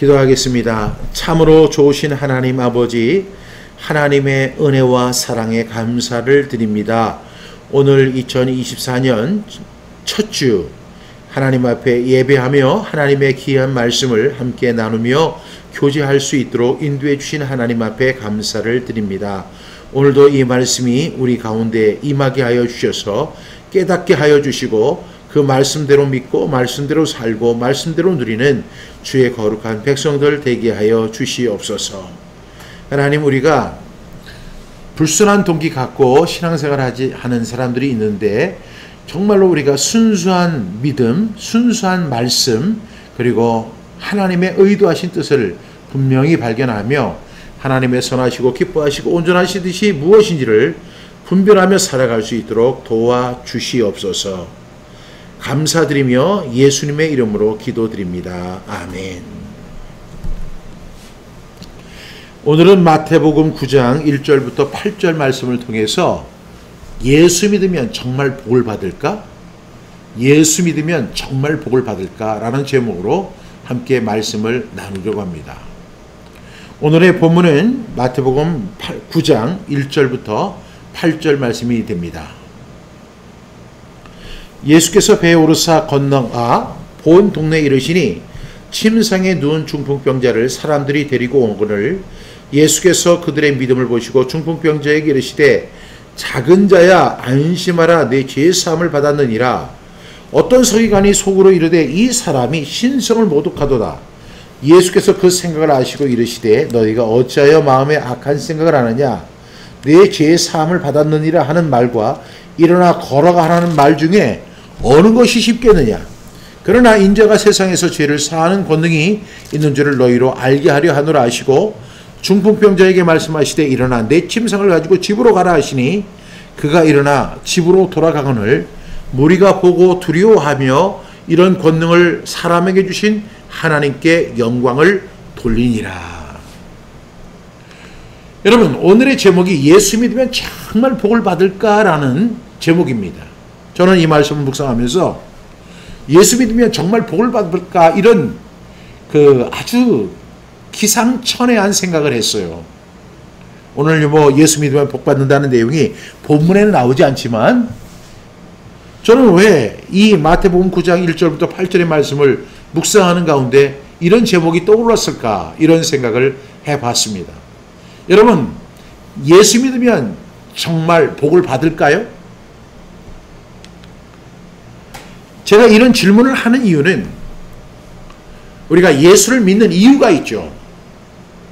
기도하겠습니다. 참으로 좋으신 하나님 아버지, 하나님의 은혜와 사랑에 감사를 드립니다. 오늘 2024년 첫 주 하나님 앞에 예배하며 하나님의 귀한 말씀을 함께 나누며 교제할 수 있도록 인도해 주신 하나님 앞에 감사를 드립니다. 오늘도 이 말씀이 우리 가운데 임하게 하여 주셔서 깨닫게 하여 주시고 그 말씀대로 믿고 말씀대로 살고 말씀대로 누리는 주의 거룩한 백성들 되게 하여 주시옵소서. 하나님, 우리가 불순한 동기 갖고 신앙생활 하는 사람들이 있는데 정말로 우리가 순수한 믿음, 순수한 말씀, 그리고 하나님의 의도하신 뜻을 분명히 발견하며 하나님의 선하시고 기뻐하시고 온전하시듯이 무엇인지를 분별하며 살아갈 수 있도록 도와주시옵소서. 감사드리며 예수님의 이름으로 기도드립니다. 아멘. 오늘은 마태복음 9장 1절부터 8절 말씀을 통해서 예수 믿으면 정말 복을 받을까? 예수 믿으면 정말 복을 받을까? 라는 제목으로 함께 말씀을 나누려고 합니다. 오늘의 본문은 마태복음 9장 1절부터 8절 말씀이 됩니다. 예수께서 배에 오르사 건너가 본 동네에 이르시니 침상에 누운 중풍병자를 사람들이 데리고 오거늘 예수께서 그들의 믿음을 보시고 중풍병자에게 이르시되 작은 자야 안심하라, 내 죄 사함을 받았느니라. 어떤 서기관이 속으로 이르되 이 사람이 신성을 모독하도다. 예수께서 그 생각을 아시고 이르시되 너희가 어찌하여 마음에 악한 생각을 하느냐. 내 죄 사함을 받았느니라 하는 말과 일어나 걸어가 하라는 말 중에 어느 것이 쉽겠느냐. 그러나 인자가 세상에서 죄를 사하는 권능이 있는 줄을 너희로 알게 하려 하노라 하시고 중풍병자에게 말씀하시되 일어나 내 침상을 가지고 집으로 가라 하시니 그가 일어나 집으로 돌아가거늘 무리가 보고 두려워하며 이런 권능을 사람에게 주신 하나님께 영광을 돌리니라. 여러분, 오늘의 제목이 예수 믿으면 정말 복을 받을까라는 제목입니다. 저는 이 말씀을 묵상하면서 예수 믿으면 정말 복을 받을까 이런 아주 기상천외한 생각을 했어요. 오늘 예수 믿으면 복 받는다는 내용이 본문에는 나오지 않지만 저는 왜 이 마태복음 9장 1절부터 8절의 말씀을 묵상하는 가운데 이런 제목이 떠올랐을까 이런 생각을 해봤습니다. 여러분, 예수 믿으면 정말 복을 받을까요? 제가 이런 질문을 하는 이유는 우리가 예수를 믿는 이유가 있죠.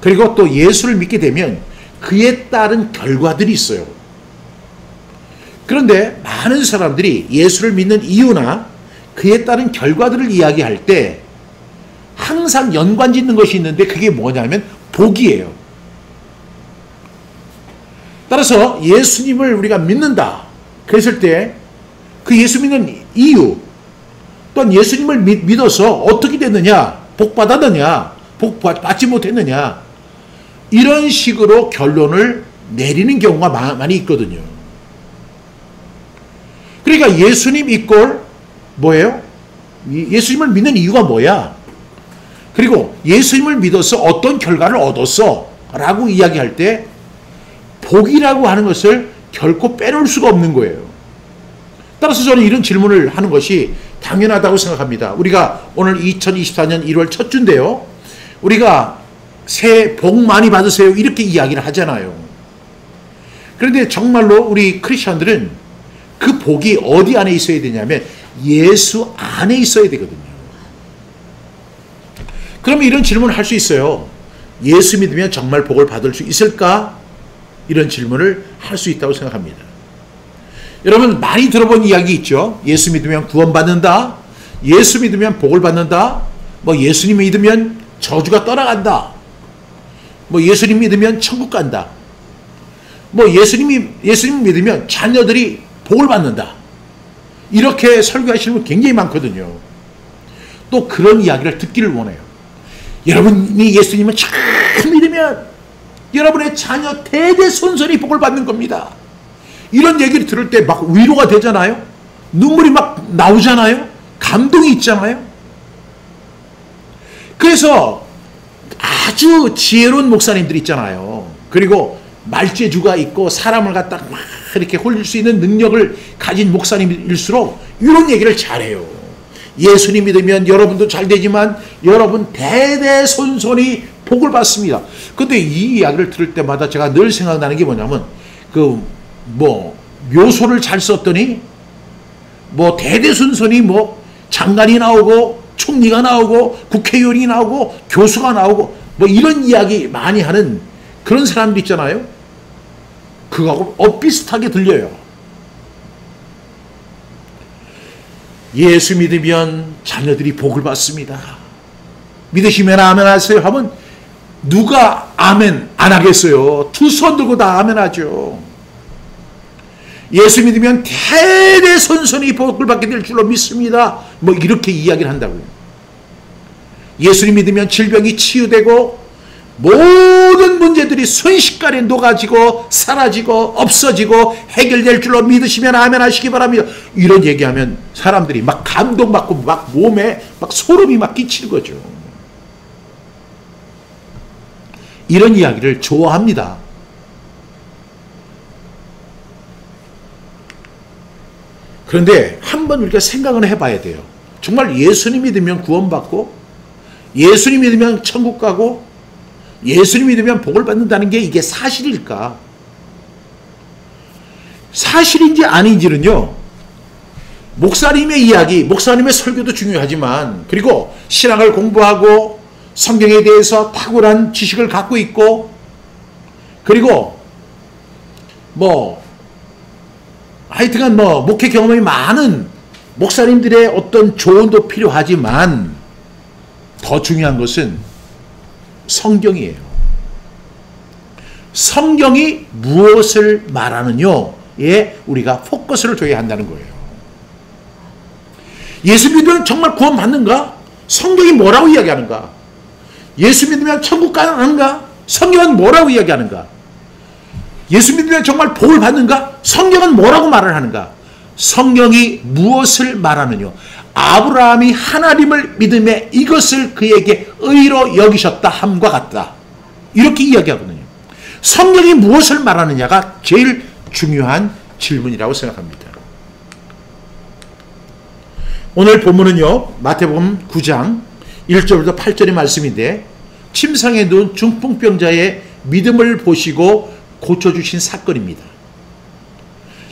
그리고 또 예수를 믿게 되면 그에 따른 결과들이 있어요. 그런데 많은 사람들이 예수를 믿는 이유나 그에 따른 결과들을 이야기할 때 항상 연관짓는 것이 있는데 그게 뭐냐면 복이에요. 따라서 예수님을 우리가 믿는다 그랬을 때 그 예수 믿는 이유, 또한 예수님을 믿어서 어떻게 됐느냐, 복 받았느냐, 복 받지 못했느냐, 이런 식으로 결론을 내리는 경우가 많이 있거든요. 그러니까 예수님 이꼴 뭐예요? 예수님을 믿는 이유가 뭐야? 그리고 예수님을 믿어서 어떤 결과를 얻었어? 라고 이야기할 때 복이라고 하는 것을 결코 빼놓을 수가 없는 거예요. 따라서 저는 이런 질문을 하는 것이 당연하다고 생각합니다. 우리가 오늘 2024년 1월 첫 주인데요. 우리가 새해 복 많이 받으세요 이렇게 이야기를 하잖아요. 그런데 정말로 우리 크리스천들은 그 복이 어디 안에 있어야 되냐면 예수 안에 있어야 되거든요. 그러면 이런 질문을 할 수 있어요. 예수 믿으면 정말 복을 받을 수 있을까? 이런 질문을 할 수 있다고 생각합니다. 여러분, 많이 들어본 이야기 있죠. 예수 믿으면 구원받는다. 예수 믿으면 복을 받는다. 예수님 믿으면 저주가 떠나간다. 예수님 믿으면 천국 간다. 예수님 믿으면 자녀들이 복을 받는다. 이렇게 설교하시는 분 굉장히 많거든요. 또 그런 이야기를 듣기를 원해요. 여러분이 예수님을 잘 믿으면 여러분의 자녀 대대손손이 복을 받는 겁니다. 이런 얘기를 들을 때 막 위로가 되잖아요. 눈물이 막 나오잖아요. 감동이 있잖아요. 그래서 아주 지혜로운 목사님들 있잖아요. 그리고 말재주가 있고 사람을 갖다 막 이렇게 홀릴 수 있는 능력을 가진 목사님일수록 이런 얘기를 잘해요. 예수님 믿으면 여러분도 잘 되지만 여러분 대대손손이 복을 받습니다. 근데 이 이야기를 들을 때마다 제가 늘 생각나는 게 뭐냐면 묘소를 잘 썼더니 대대손손이 장관이 나오고 총리가 나오고 국회의원이 나오고 교수가 나오고 이런 이야기 많이 하는 그런 사람들 있잖아요. 그거하고 엇비슷하게 들려요. 예수 믿으면 자녀들이 복을 받습니다. 믿으시면 아멘 하세요 하면 누가 아멘 안 하겠어요? 두 손 들고 다 아멘 하죠. 예수 믿으면 대대손손이 복을 받게 될 줄로 믿습니다. 이렇게 이야기를 한다고요. 예수님 믿으면 질병이 치유되고 모든 문제들이 순식간에 녹아지고 사라지고 없어지고 해결될 줄로 믿으시면 아멘 하시기 바랍니다. 이런 얘기하면 사람들이 막 감동받고 막 몸에 막 소름이 막 끼치는 거죠. 이런 이야기를 좋아합니다. 그런데 한번 우리가 생각을 해봐야 돼요. 정말 예수님 믿으면 구원받고 예수님 믿으면 천국 가고 예수님 믿으면 복을 받는다는 게 이게 사실일까? 사실인지 아닌지는요, 목사님의 이야기, 목사님의 설교도 중요하지만, 그리고 신앙을 공부하고 성경에 대해서 탁월한 지식을 갖고 있고, 그리고 하여튼간 목회 경험이 많은 목사님들의 어떤 조언도 필요하지만 더 중요한 것은 성경이에요. 성경이 무엇을 말하느냐에 우리가 포커스를 둬야 한다는 거예요. 예수 믿으면 정말 구원 받는가? 성경이 뭐라고 이야기하는가? 예수 믿으면 천국 가는가? 성경은 뭐라고 이야기하는가? 예수 믿으면 정말 복을 받는가? 성경은 뭐라고 말을 하는가? 성경이 무엇을 말하느냐? 아브라함이 하나님을 믿음에 이것을 그에게 의로 여기셨다 함과 같다. 이렇게 이야기하거든요. 성경이 무엇을 말하느냐가 제일 중요한 질문이라고 생각합니다. 오늘 본문은요, 마태복음 9장 1절부터 8절의 말씀인데, 침상에 누운 중풍병자의 믿음을 보시고 고쳐주신 사건입니다.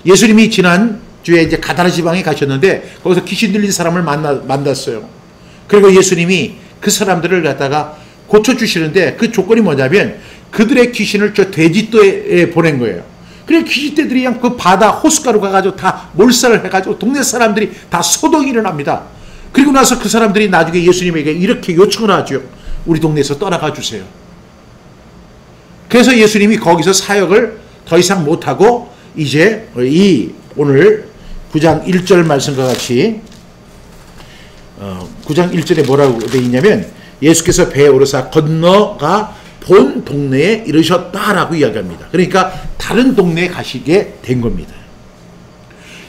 예수님이 지난 주에 이제 가다라 지방에 가셨는데 거기서 귀신 들린 사람을 만났어요. 그리고 예수님이 그 사람들을 갖다가 고쳐주시는데 그 조건이 뭐냐면 그들의 귀신을 저 돼지떼에 보낸 거예요. 그래서 귀신떼들이 그냥 그 바다 호숫가로 가가지고 다 몰살을 해가지고 동네 사람들이 다 소동이 일어납니다. 그리고 나서 그 사람들이 나중에 예수님에게 이렇게 요청을 하죠. 우리 동네에서 떠나가 주세요. 그래서 예수님이 거기서 사역을 더 이상 못하고 이제 오늘 9장 1절 말씀과 같이 9장 1절에 뭐라고 되어 있냐면 예수께서 배에 오르사 건너가 본 동네에 이르셨다라고 이야기합니다. 그러니까 다른 동네에 가시게 된 겁니다.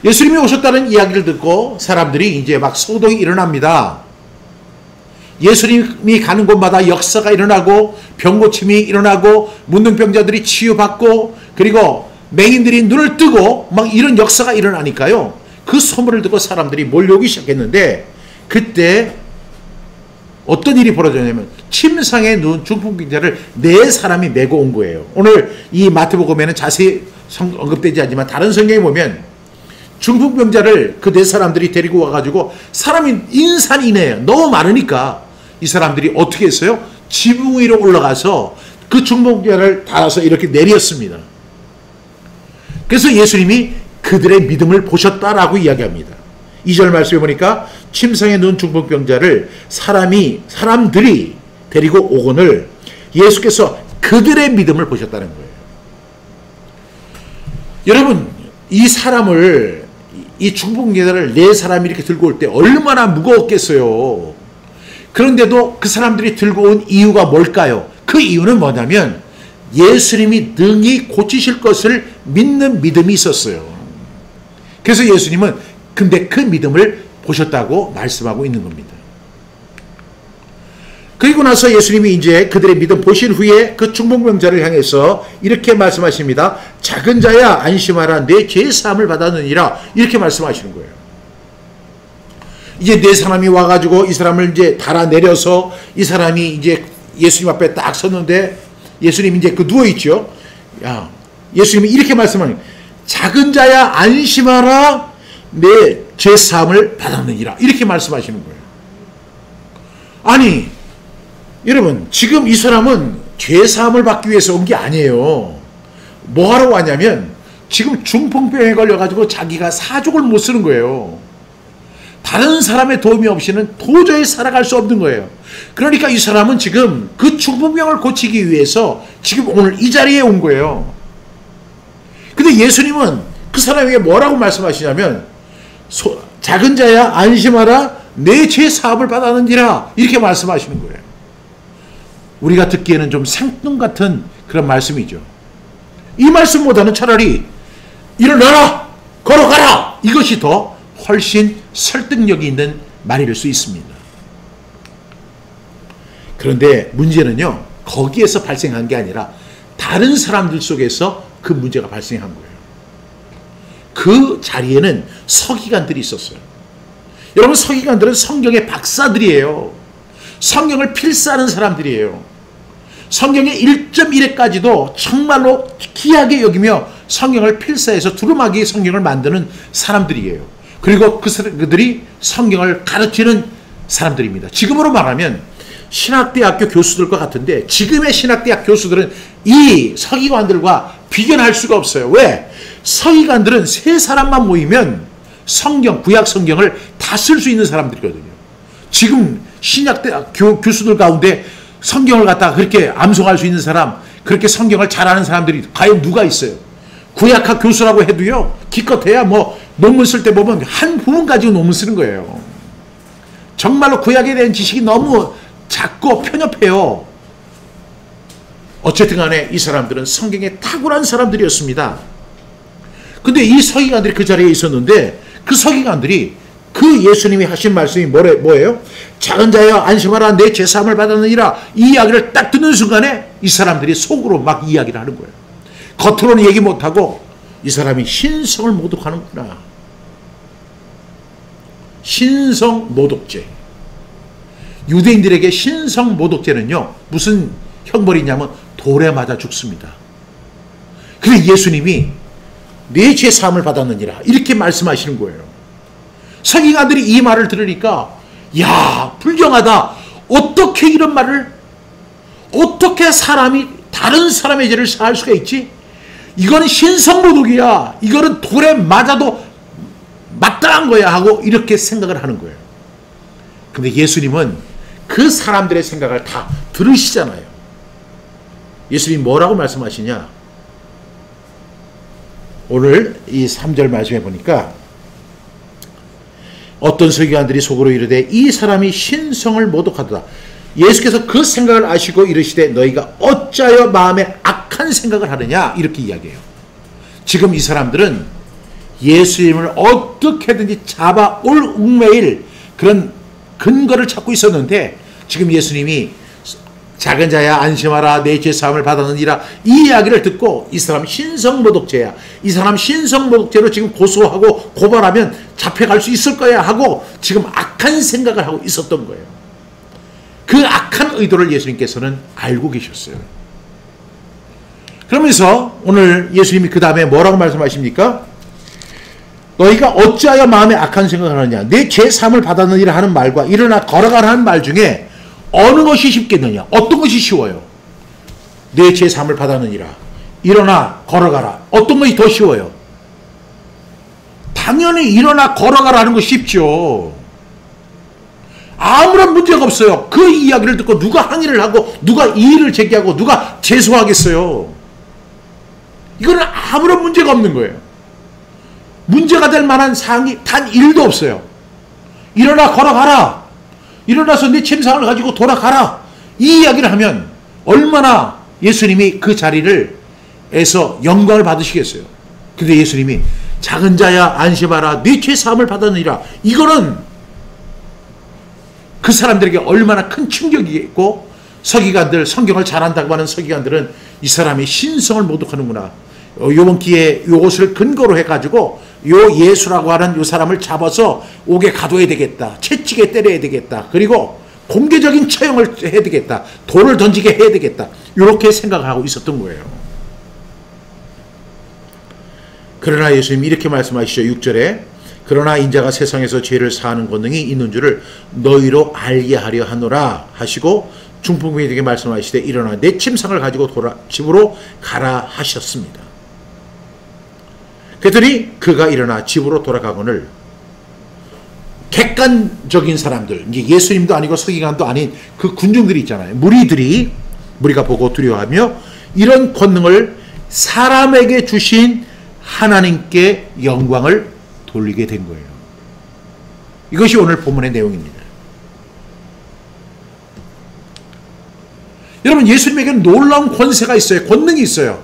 예수님이 오셨다는 이야기를 듣고 사람들이 이제 막 소동이 일어납니다. 예수님이 가는 곳마다 역사가 일어나고 병고침이 일어나고 문둥병자들이 치유받고 그리고 맹인들이 눈을 뜨고 막 이런 역사가 일어나니까요. 그 소문을 듣고 사람들이 몰려오기 시작했는데 그때 어떤 일이 벌어졌냐면 침상에 누운 중풍병자를 4사람이 메고 온 거예요. 오늘 이 마태복음에는 자세히 언급되지 않지만 다른 성경에 보면 중풍병자를 그 4사람들이 데리고 와가지고 사람이 인산이네요. 너무 많으니까 이 사람들이 어떻게 했어요? 지붕 위로 올라가서 그 중풍병자를 달아서 이렇게 내렸습니다. 그래서 예수님이 그들의 믿음을 보셨다라고 이야기합니다. 2절 말씀에 보니까 침상에 누운 중풍병자를 사람들이 데리고 오거늘 예수께서 그들의 믿음을 보셨다는 거예요. 여러분, 이 사람을, 이 중풍병자를 4사람이 이렇게 들고 올 때 얼마나 무거웠겠어요. 그런데도 그 사람들이 들고 온 이유가 뭘까요? 그 이유는 뭐냐면 예수님이 능히 고치실 것을 믿는 믿음이 있었어요. 그래서 예수님은 근데 그 믿음을 보셨다고 말씀하고 있는 겁니다. 그리고 나서 예수님이 이제 그들의 믿음 보신 후에 그 중풍병자를 향해서 이렇게 말씀하십니다. 작은 자야 안심하라 내 죄 사함을 받았느니라. 이렇게 말씀하시는 거예요. 이제 네 사람이 와가지고 이 사람을 이제 달아내려서 이 사람이 이제 예수님 앞에 딱 섰는데 예수님 이제 그 누워있죠. 야, 예수님이 이렇게 말씀하는 거예요. 작은 자야 안심하라 내 죄 사함을 받았느니라. 이렇게 말씀하시는 거예요. 아니 여러분 지금 이 사람은 죄 사함을 받기 위해서 온 게 아니에요. 뭐하러 왔냐면 지금 중풍병에 걸려가지고 자기가 사족을 못 쓰는 거예요. 다른 사람의 도움이 없이는 도저히 살아갈 수 없는 거예요. 그러니까 이 사람은 지금 그 중풍병을 고치기 위해서 지금 오늘 이 자리에 온 거예요. 근데 예수님은 그 사람에게 뭐라고 말씀하시냐면 작은 자야 안심하라 내 죄 사함을 받았느니라. 이렇게 말씀하시는 거예요. 우리가 듣기에는 좀 생뚱 같은 그런 말씀이죠. 이 말씀보다는 차라리 일어나라 걸어가라 이것이 더 훨씬 설득력이 있는 말일 수 있습니다. 그런데 문제는요 거기에서 발생한 게 아니라 다른 사람들 속에서 그 문제가 발생한 거예요. 그 자리에는 서기관들이 있었어요. 여러분 서기관들은 성경의 박사들이에요. 성경을 필사하는 사람들이에요. 성경의 1.1회까지도 정말로 귀하게 여기며 성경을 필사해서 두루마기 성경을 만드는 사람들이에요. 그리고 그들이 성경을 가르치는 사람들입니다. 지금으로 말하면 신학대학교 교수들과 같은데 지금의 신학대학 교수들은 이 서기관들과 비견할 수가 없어요. 왜? 서기관들은 세 사람만 모이면 성경, 구약 성경을 다 쓸 수 있는 사람들이거든요. 지금 신학대학 교수들 가운데 성경을 갖다가 그렇게 암송할 수 있는 사람, 그렇게 성경을 잘하는 사람들이 과연 누가 있어요? 구약학 교수라고 해도요, 기껏해야 뭐 논문 쓸 때 보면 한 부분 가지고 논문 쓰는 거예요. 정말로 구약에 대한 지식이 너무 작고 편협해요. 어쨌든 간에 이 사람들은 성경에 탁월한 사람들이었습니다. 근데 이 서기관들이 그 자리에 있었는데 그 서기관들이 그 예수님이 하신 말씀이 뭐예요? 작은 자여 안심하라 내 죄 사함을 받았느니라. 이 이야기를 딱 듣는 순간에 이 사람들이 속으로 막 이야기를 하는 거예요. 겉으로는 얘기 못하고 이 사람이 신성을 모독하는구나. 신성 모독죄. 유대인들에게 신성 모독죄는요 무슨 형벌이냐면 돌에 맞아 죽습니다. 그런데 예수님이 내 죄 사함을 받았느니라 이렇게 말씀하시는 거예요. 서기관들이 이 말을 들으니까 야 불경하다. 어떻게 이런 말을 어떻게 사람이 다른 사람의 죄를 사할 수가 있지? 이거는 신성모독이야. 이거는 돌에 맞아도 마땅한 거야 하고 이렇게 생각을 하는 거예요. 근데 예수님은 그 사람들의 생각을 다 들으시잖아요. 예수님이 뭐라고 말씀하시냐? 오늘 이 3절 말씀해 보니까 어떤 서기관들이 속으로 이르되 이 사람이 신성을 모독하도다. 예수께서 그 생각을 아시고 이르시되 너희가 어찌하여 마음에 악한 생각을 하느냐 이렇게 이야기해요. 지금 이 사람들은 예수님을 어떻게든지 잡아올 웅매일 그런 근거를 찾고 있었는데 지금 예수님이 작은 자야 안심하라 내 죄 사함을 받았느니라 이 이야기를 듣고 이 사람 신성모독죄야. 이 사람 신성모독죄로 지금 고소하고 고발하면 잡혀갈 수 있을 거야 하고 지금 악한 생각을 하고 있었던 거예요. 그 악한 의도를 예수님께서는 알고 계셨어요. 그러면서 오늘 예수님이 그 다음에 뭐라고 말씀하십니까? 너희가 어찌하여 마음에 악한 생각을 하느냐. 내 죄 사함을 받았느니라 하는 말과 일어나 걸어가라 하는 말 중에 어느 것이 쉽겠느냐? 어떤 것이 쉬워요? 내 죄 사함을 받았느니라. 일어나 걸어가라. 어떤 것이 더 쉬워요? 당연히 일어나 걸어가라 하는 것이 쉽죠. 아무런 문제가 없어요. 그 이야기를 듣고 누가 항의를 하고 누가 이의를 제기하고 누가 제소하겠어요. 이거는 아무런 문제가 없는 거예요. 문제가 될 만한 사항이 단 1도 없어요. 일어나 걸어가라. 일어나서 내 침상을 가지고 돌아가라. 이 이야기를 하면 얼마나 예수님이 그 자리를 에서 영광을 받으시겠어요. 근데 예수님이 작은 자야 안심하라 네 죄 사함을 받았느니라. 이거는 그 사람들에게 얼마나 큰 충격이겠고, 서기관들, 성경을 잘한다고 하는 서기관들은 이 사람이 신성을 모독하는구나, 요번 기회에 요것을 근거로 해가지고 요 예수라고 하는 요 사람을 잡아서 옥에 가둬야 되겠다, 채찍에 때려야 되겠다, 그리고 공개적인 처형을 해야 되겠다, 돌을 던지게 해야 되겠다, 이렇게 생각하고 있었던 거예요. 그러나 예수님이 이렇게 말씀하시죠. 6절에 그러나 인자가 세상에서 죄를 사하는 권능이 있는 줄을 너희로 알게 하려 하노라 하시고 중풍병에게 말씀하시되 일어나 내 침상을 가지고 집으로 가라 하셨습니다. 그랬더니 그가 일어나 집으로 돌아가거늘 객관적인 사람들, 예수님도 아니고 서기관도 아닌 그 군중들이 있잖아요. 무리가 보고 두려워하며 이런 권능을 사람에게 주신 하나님께 영광을 돌리게 된 거예요. 이것이 오늘 본문의 내용입니다. 여러분, 예수님에게는 놀라운 권세가 있어요. 권능이 있어요.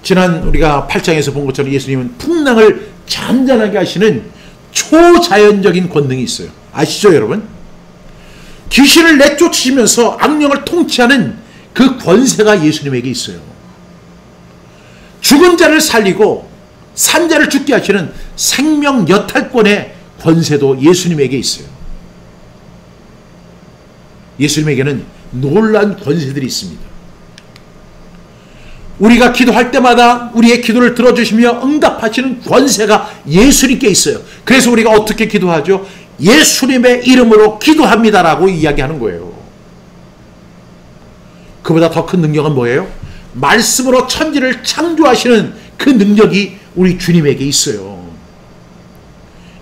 지난 우리가 8장에서 본 것처럼 예수님은 풍랑을 잔잔하게 하시는 초자연적인 권능이 있어요. 아시죠, 여러분? 귀신을 내쫓으시면서 악령을 통치하는 그 권세가 예수님에게 있어요. 죽은 자를 살리고 산 자를 죽게 하시는 생명 여탈권의 권세도 예수님에게 있어요. 예수님에게는 놀라운 권세들이 있습니다. 우리가 기도할 때마다 우리의 기도를 들어주시며 응답하시는 권세가 예수님께 있어요. 그래서 우리가 어떻게 기도하죠? 예수님의 이름으로 기도합니다라고 이야기하는 거예요. 그보다 더 큰 능력은 뭐예요? 말씀으로 천지를 창조하시는 그 능력이 우리 주님에게 있어요.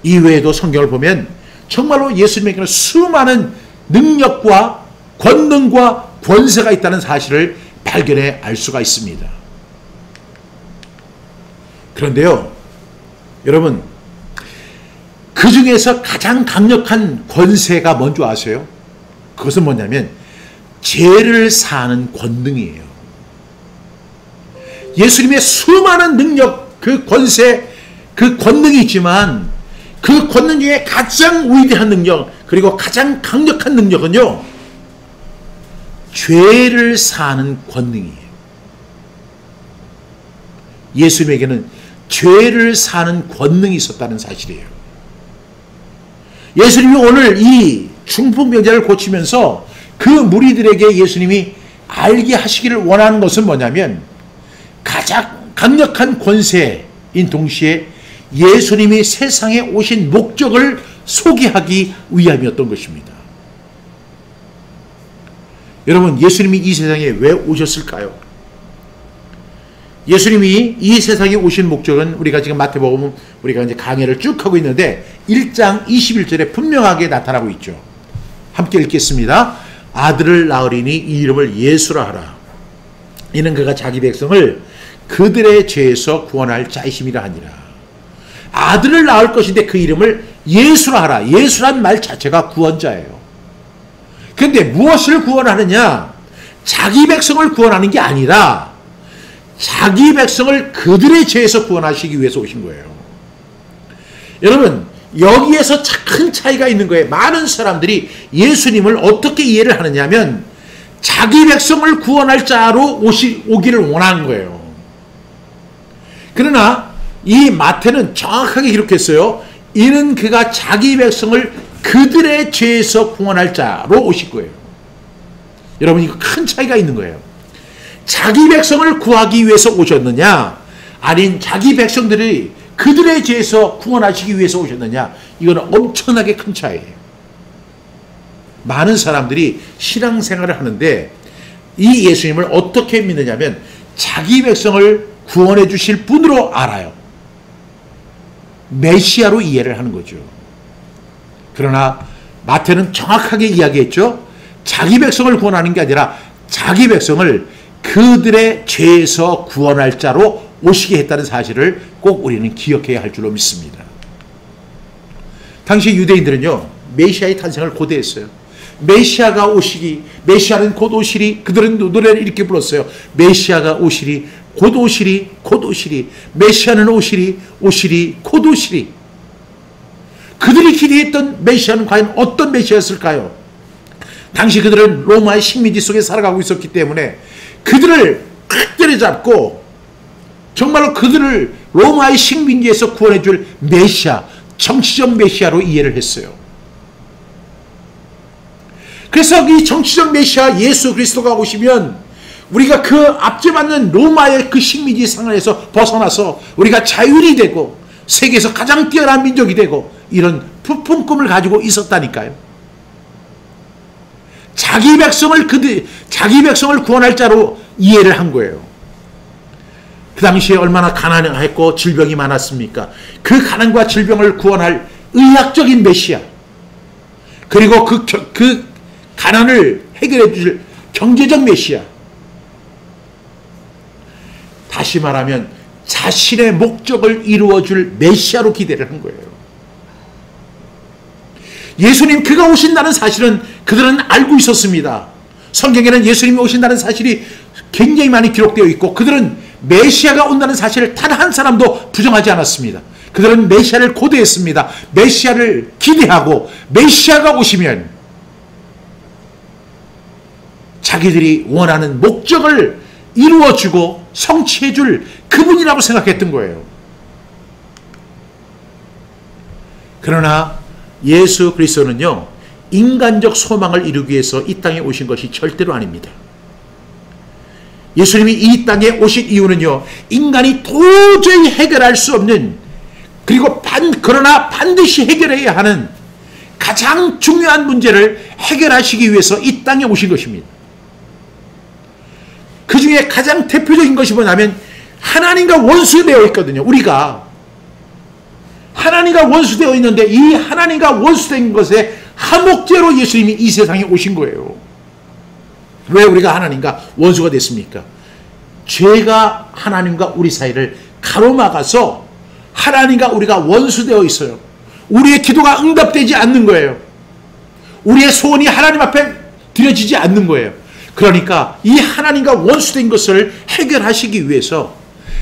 이외에도 성경을 보면 정말로 예수님에게는 수많은 능력과 권능과 권세가 있다는 사실을 발견해 알 수가 있습니다. 그런데요, 여러분, 그 중에서 가장 강력한 권세가 뭔지 아세요? 그것은 뭐냐면 죄를 사하는 권능이에요. 예수님의 수많은 능력, 그 권세, 그 권능이 있지만 그 권능 중에 가장 위대한 능력, 그리고 가장 강력한 능력은요, 죄를 사하는 권능이에요. 예수님에게는 죄를 사하는 권능이 있었다는 사실이에요. 예수님이 오늘 이 중풍병자를 고치면서 그 무리들에게 예수님이 알게 하시기를 원하는 것은 뭐냐면 가장 강력한 권세인 동시에 예수님이 세상에 오신 목적을 소개하기 위함이었던 것입니다. 여러분, 예수님이 이 세상에 왜 오셨을까요? 예수님이 이 세상에 오신 목적은 우리가 지금 마태복음 우리가 이제 강해를 쭉 하고 있는데 1장 21절에 분명하게 나타나고 있죠. 함께 읽겠습니다. 아들을 낳으리니 이 이름을 예수라 하라. 이는 그가 자기 백성을 그들의 죄에서 구원할 자이심이라 하니라. 아들을 낳을 것인데 그 이름을 예수라 하라. 예수란 말 자체가 구원자예요. 그런데 무엇을 구원하느냐? 자기 백성을 구원하는 게 아니라 자기 백성을 그들의 죄에서 구원하시기 위해서 오신 거예요. 여러분, 여기에서 큰 차이가 있는 거예요. 많은 사람들이 예수님을 어떻게 이해를 하느냐면 자기 백성을 구원할 자로 오기를 원하는 거예요. 그러나 이 마태는 정확하게 기록했어요. 이는 그가 자기 백성을 그들의 죄에서 구원할 자로 오실 거예요. 여러분, 이거 큰 차이가 있는 거예요. 자기 백성을 구하기 위해서 오셨느냐, 아닌 자기 백성들이 그들의 죄에서 구원하시기 위해서 오셨느냐, 이거는 엄청나게 큰 차이예요. 많은 사람들이 신앙생활을 하는데 이 예수님을 어떻게 믿느냐면 자기 백성을 구원해 주실 분으로 알아요. 메시아로 이해를 하는 거죠. 그러나 마태는 정확하게 이야기했죠. 자기 백성을 구원하는 게 아니라 자기 백성을 그들의 죄에서 구원할 자로 오시게 했다는 사실을 꼭 우리는 기억해야 할 줄로 믿습니다. 당시 유대인들은요, 메시아의 탄생을 고대했어요. 메시아가 오시리, 메시아는 곧 오시리. 그들은 노래를 이렇게 불렀어요. 메시아가 오시리, 곧 오시리, 곧 오시리. 메시아는 오시리, 오시리, 곧 오시리. 그들이 기대했던 메시아는 과연 어떤 메시아였을까요? 당시 그들은 로마의 식민지 속에 살아가고 있었기 때문에 그들을 탁 때려잡고 정말로 그들을 로마의 식민지에서 구원해줄 메시아, 정치적 메시아로 이해를 했어요. 그래서 이 정치적 메시아 예수 그리스도가 오시면 우리가 그 압제받는 로마의 그 식민지 상황에서 벗어나서 우리가 자율이 되고 세계에서 가장 뛰어난 민족이 되고 이런 부푼 꿈을 가지고 있었다니까요. 자기 백성을 구원할 자로 이해를 한 거예요. 그 당시에 얼마나 가난했고 질병이 많았습니까? 그 가난과 질병을 구원할 의학적인 메시아, 그리고 그 가난을 해결해 주실 경제적 메시아, 다시 말하면 자신의 목적을 이루어줄 메시아로 기대를 한 거예요. 예수님 그가 오신다는 사실은 그들은 알고 있었습니다. 성경에는 예수님이 오신다는 사실이 굉장히 많이 기록되어 있고 그들은 메시아가 온다는 사실을 단 한 사람도 부정하지 않았습니다. 그들은 메시아를 고대했습니다. 메시아를 기대하고 메시아가 오시면 자기들이 원하는 목적을 이루어주고 성취해줄 그분이라고 생각했던 거예요. 그러나 예수 그리스도는요, 인간적 소망을 이루기 위해서 이 땅에 오신 것이 절대로 아닙니다. 예수님이 이 땅에 오신 이유는요, 인간이 도저히 해결할 수 없는, 그리고 그러나 반드시 해결해야 하는 가장 중요한 문제를 해결하시기 위해서 이 땅에 오신 것입니다. 그 중에 가장 대표적인 것이 뭐냐면 하나님과 원수되어 있거든요. 우리가 하나님과 원수되어 있는데 이 하나님과 원수된 것에 하목제로 예수님이 이 세상에 오신 거예요. 왜 우리가 하나님과 원수가 됐습니까? 죄가 하나님과 우리 사이를 가로막아서 하나님과 우리가 원수되어 있어요. 우리의 기도가 응답되지 않는 거예요. 우리의 소원이 하나님 앞에 드려지지 않는 거예요. 그러니까 이 하나님과 원수된 것을 해결하시기 위해서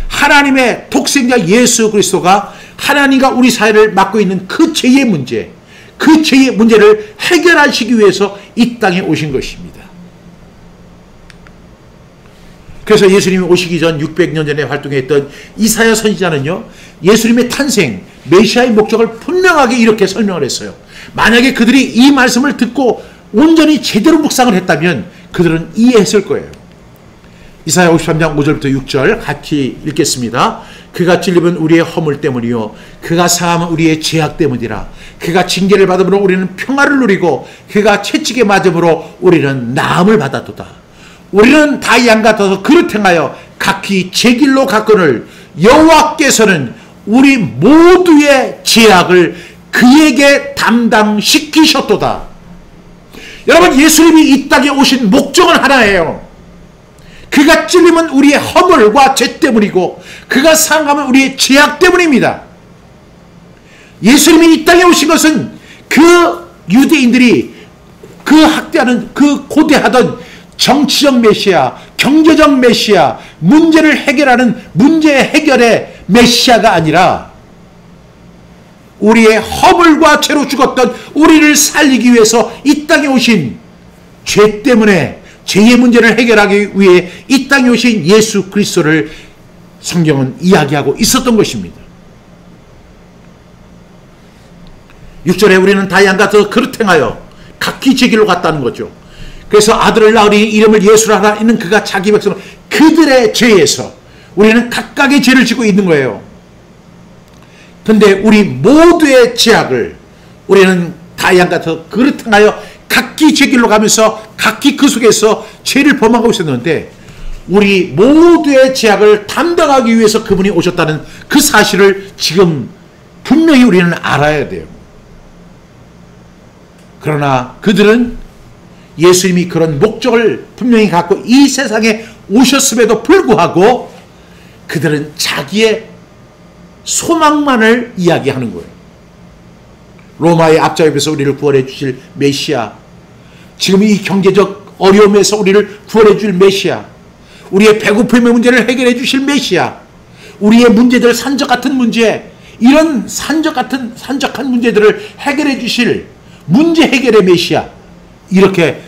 하나님의 독생자 예수 그리스도가 하나님과 우리 사이를 막고 있는 그 죄의 문제, 그 죄의 문제를 해결하시기 위해서 이 땅에 오신 것입니다. 그래서 예수님이 오시기 전 600년 전에 활동했던 이사야 선지자는요, 예수님의 탄생, 메시아의 목적을 분명하게 이렇게 설명을 했어요. 만약에 그들이 이 말씀을 듣고 온전히 제대로 묵상을 했다면 그들은 이해했을 거예요. 이사야 53장 5절부터 6절 같이 읽겠습니다. 그가 찔림은 우리의 허물 때문이요 그가 상함은 우리의 죄악 때문이라. 그가 징계를 받음으로 우리는 평화를 누리고 그가 채찍에 맞음으로 우리는 나음을 받았도다. 우리는 다 양 같아서 그릇 행하여 각기 제 길로 갔거늘 여호와께서는 우리 모두의 죄악을 그에게 담당시키셨도다. 여러분, 예수님이 이 땅에 오신 목적은 하나예요. 그가 찔림은 우리의 허물과 죄 때문이고 그가 상함은 우리의 죄악 때문입니다. 예수님이 이 땅에 오신 것은 그 유대인들이 그 학대하는, 그 고대하던 정치적 메시아, 경제적 메시아, 문제를 해결하는 문제 해결의 메시아가 아니라 우리의 허물과 죄로 죽었던 우리를 살리기 위해서 이 땅에 오신, 죄 때문에 죄의 문제를 해결하기 위해 이 땅에 오신 예수 그리스도를 성경은 이야기하고 있었던 것입니다. 6절에 우리는 다 양 같아서 그릇 행하여 각기 제 길로 갔다는 거죠. 그래서 아들을 낳으니 이름을 예수라 하라. 이는 그가 자기 백성을 그들의 죄에서, 우리는 각각의 죄를 지고 있는 거예요. 근데 우리 모두의 죄악을 우리는 다 양 같아서 그릇 행하여 각기 제 길로 가면서 각기 그 속에서 죄를 범하고 있었는데 우리 모두의 죄악을 담당하기 위해서 그분이 오셨다는 그 사실을 지금 분명히 우리는 알아야 돼요. 그러나 그들은 예수님이 그런 목적을 분명히 갖고 이 세상에 오셨음에도 불구하고 그들은 자기의 소망만을 이야기하는 거예요. 로마의 압제에서 우리를 구원해 주실 메시아, 지금 이 경제적 어려움에서 우리를 구원해 줄 메시아, 우리의 배고픔의 문제를 해결해 주실 메시아, 우리의 문제들, 산적 같은 문제, 이런 산적한 문제들을 해결해 주실 문제 해결의 메시아, 이렇게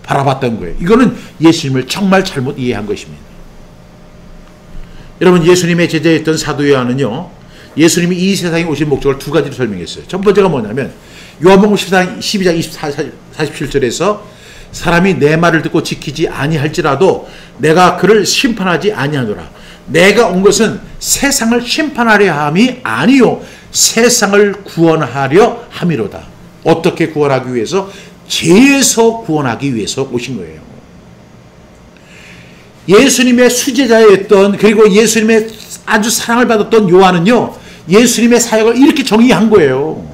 바라봤던 거예요. 이거는 예수님을 정말 잘못 이해한 것입니다. 여러분, 예수님의 제자였던 사도 요한은요, 예수님이 이 세상에 오신 목적을 두 가지로 설명했어요. 첫 번째가 뭐냐면 요한복음 12장 24, 47절에서 사람이 내 말을 듣고 지키지 아니할지라도 내가 그를 심판하지 아니하노라. 내가 온 것은 세상을 심판하려 함이 아니요 세상을 구원하려 함이로다. 어떻게 구원하기 위해서? 죄에서 구원하기 위해서 오신 거예요. 예수님의 수제자였던, 그리고 예수님의 아주 사랑을 받았던 요한은요, 예수님의 사역을 이렇게 정의한 거예요.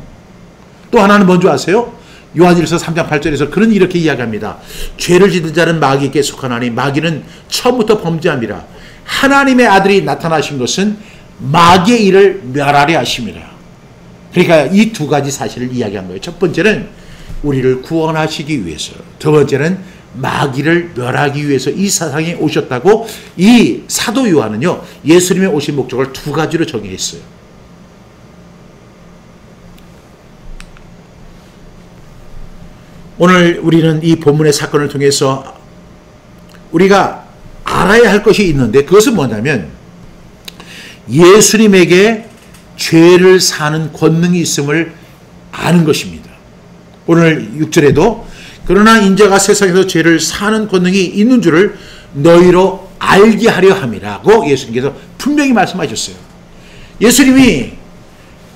또 하나는 뭔지 아세요? 요한일서 3장 8절에서 그는 이렇게 이야기합니다. 죄를 짓는 자는 마귀에게 속하나니 마귀는 처음부터 범죄함이라. 하나님의 아들이 나타나신 것은 마귀의 일을 멸하려 하심이라. 그러니까 이 두 가지 사실을 이야기한 거예요. 첫 번째는 우리를 구원하시기 위해서, 두 번째는 마귀를 멸하기 위해서 이 세상에 오셨다고 이 사도 요한은요, 예수님의 오신 목적을 두 가지로 정의했어요. 오늘 우리는 이 본문의 사건을 통해서 우리가 알아야 할 것이 있는데, 그것은 뭐냐면 예수님에게 죄를 사는 권능이 있음을 아는 것입니다. 오늘 6절에도 그러나 인자가 세상에서 죄를 사는 권능이 있는 줄을 너희로 알게 하려 함이라고 예수님께서 분명히 말씀하셨어요. 예수님이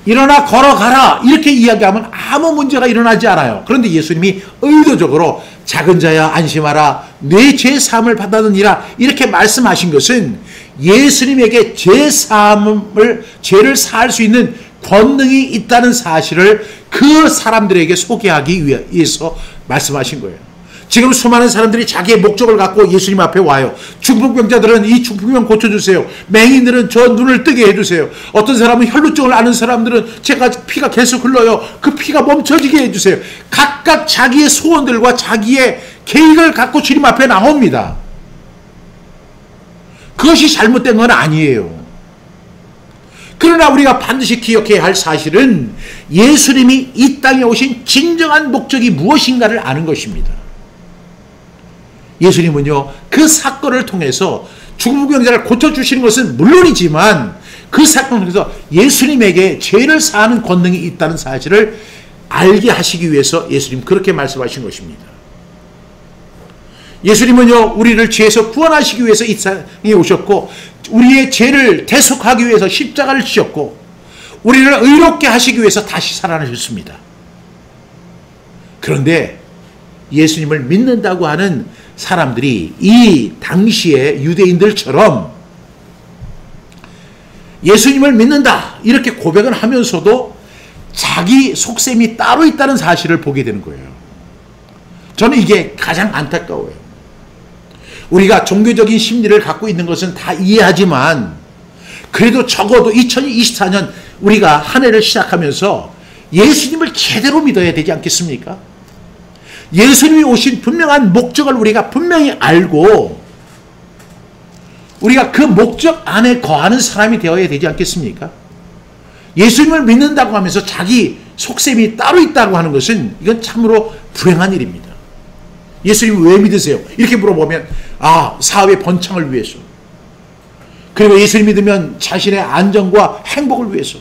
일어나 걸어가라 이렇게 이야기하면 아무 문제가 일어나지 않아요. 그런데 예수님이 의도적으로 작은 자야 안심하라 내 죄 사함을 받았느니라 이렇게 말씀하신 것은 예수님에게 죄를 사할 수 있는 권능이 있다는 사실을 그 사람들에게 소개하기 위해서 말씀하신 거예요. 지금 수많은 사람들이 자기의 목적을 갖고 예수님 앞에 와요. 중풍병자들은 이 중풍병 고쳐주세요. 맹인들은 저 눈을 뜨게 해주세요. 어떤 사람은 혈루증을 앓는 사람들은 제가 피가 계속 흘러요. 그 피가 멈춰지게 해주세요. 각각 자기의 소원들과 자기의 계획을 갖고 주님 앞에 나옵니다. 그것이 잘못된 건 아니에요. 그러나 우리가 반드시 기억해야 할 사실은 예수님이 이 땅에 오신 진정한 목적이 무엇인가를 아는 것입니다. 예수님은요, 그 사건을 통해서 중풍병자를 고쳐주시는 것은 물론이지만 그 사건을 통해서 예수님에게 죄를 사하는 권능이 있다는 사실을 알게 하시기 위해서 예수님 그렇게 말씀하신 것입니다. 예수님은요, 우리를 죄에서 구원하시기 위해서 이 세상에 오셨고 우리의 죄를 대속하기 위해서 십자가를 지셨고 우리를 의롭게 하시기 위해서 다시 살아나셨습니다. 그런데 예수님을 믿는다고 하는 사람들이 이 당시의 유대인들처럼 예수님을 믿는다 이렇게 고백을 하면서도 자기 속셈이 따로 있다는 사실을 보게 되는 거예요. 저는 이게 가장 안타까워요. 우리가 종교적인 심리를 갖고 있는 것은 다 이해하지만 그래도 적어도 2024년 우리가 한 해를 시작하면서 예수님을 제대로 믿어야 되지 않겠습니까? 예수님이 오신 분명한 목적을 우리가 분명히 알고 우리가 그 목적 안에 거하는 사람이 되어야 되지 않겠습니까? 예수님을 믿는다고 하면서 자기 속셈이 따로 있다고 하는 것은 이건 참으로 불행한 일입니다. 예수님 왜 믿으세요? 이렇게 물어보면 사업의 번창을 위해서, 그리고 예수님 믿으면 자신의 안정과 행복을 위해서,